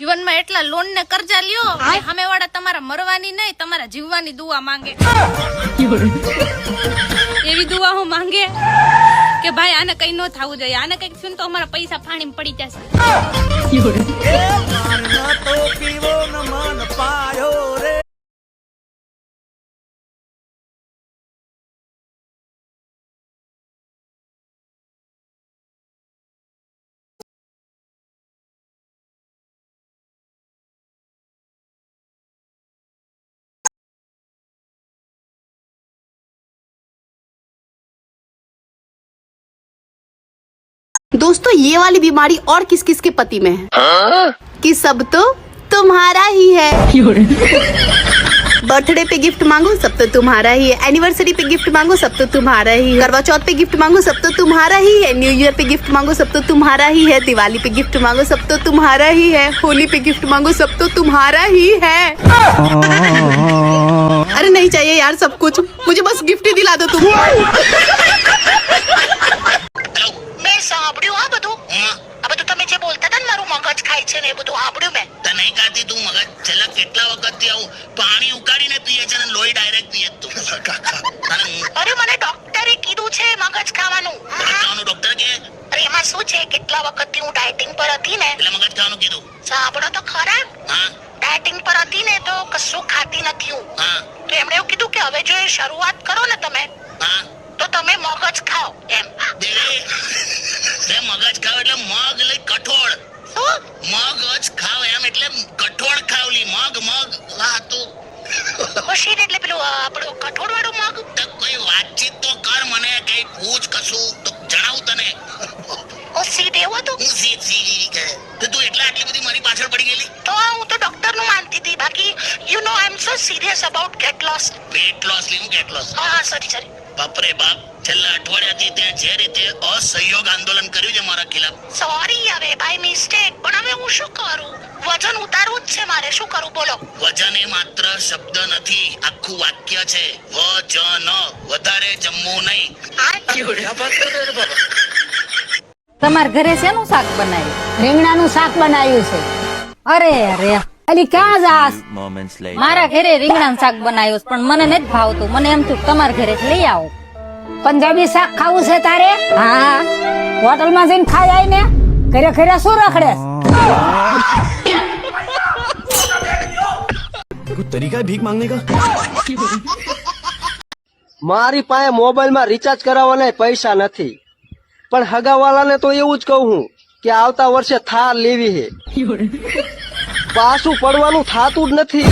જીવનમાં એટલા લોન ને કરજા લ્યો કે સામેવાળા તમારા મરવાની નહીં તમારા જીવવાની દુઆ માંગે એવી દુઆ હું માંગે કે ભાઈ આને કઈ ન થવું જોઈએ, આને કઈક થયું તો અમારા પૈસા પાણીમાં પડી જશે। दोस्तों ये वाली बीमारी और किस किस के पति में है कि सब तो तुम्हारा ही है। बर्थडे पे गिफ्ट मांगो सब तो तुम्हारा ही है, एनिवर्सरी पे गिफ्ट मांगो सब तो तुम्हारा ही है, करवा चौथ पे गिफ्ट मांगो सब तो तुम्हारा ही है, न्यू ईयर पे गिफ्ट मांगो सब तो तुम्हारा ही है, दिवाली पे गिफ्ट मांगो सब तो तुम्हारा ही है, होली पे गिफ्ट मांगो सब तो तुम्हारा ही है। अरे नहीं चाहिए यार सब कुछ, मुझे बस गिफ्ट ही दिला दो तुम। સાંભળ્યું આ બધું આ બધું તમે જે બોલતા હતા ને મારું મગજ ખાય છે ને એ બધું સાંભળ્યું મેં તો નહીં ખાતી તું મગજ છેલ્લા કેટલા વખતથી આવું પાણી ઉકાળીને પીએ છે ને લોહી ડાયરેક્ટ પીએ તું। અરે મને ડોક્ટરે કીધું છે મગજ ખાવાનું। ડોક્ટર કે અરે એમાં શું છે કેટલા વખતથી હું ડાયટિંગ પર હતી ને એટલે મગજ ખાવાનું કીધું। સાંભળો તો ખરા, હા ડાયટિંગ પર હતી ને તો કશું ખાતી નથી હું, હા તો એમણે એવું કીધું કે હવે જો એ શરૂઆત કરો ને તમે હા તો તમે મગજ ખાઓ એમ। તે મગજ ખાવ એટલે મગ લઈ કઠોળ, શું મગજ ખાવ એમ એટલે કઠોળ ખાવલી મગ મગ હા તું ખુશી એટલે પેલું આપણું કઠોળ વાળું મગ। તો કોઈ વાતચીત તો કર, મને કઈ પૂછ કશું તો જણાવું તને। ઓ સીધ એવું હતું હું સીધી કહે તો તું એટલા આટલી બધી મારી પાછળ પડી ગયેલી। તો હું તો ડોક્ટર નું માનતી હતી, બાકી you know I am so serious about get loss. Weight loss લેવું ગેટ લોસ હા સોરી સોરી બાપરે બાપ છેલ્લા અઠવાડિયાથી ત્યાં જે રીતે અસહયોગ આંદોલન કર્યું છે મારા ખિલાફ, સોરી હવે બાય મિસ્ટેક, પણ હવે હું શું કરું, વજન ઉતારવું જ છે મારે, શું કરું બોલો। વજન એ માત્ર શબ્દ નથી, આખું વાક્ય છે, વજન વધારે જમવું નહીં। તમારા ઘરે શેનું શાક બનાવ્યું? રીંગણાનું શાક બનાવ્યું છે। અરે અરે અલી ક્યાં જાસ? મારા ઘરે રીંગણાનું શાક બનાવ્યું છે, પણ મને નથી ભાવતું, મને એમ થયું તમારા ઘરે લઈ આવો। પંજાબી શાક ખાવું છે તારે? હા હોટલમાં જઈને ખાઈ આય ને, ઘરે ઘરે શું રખડે? कुछ तरीका है भीख मांगने का? મારી પાસે મોબાઈલમાં રિચાર્જ કરાવવાના પૈસા નથી, પણ હગાવાલાને તો એવું જ કહું હું કે આવતા વર્ષે થાર લેવી છે, પાછું પડવાનું થાતું જ નથી।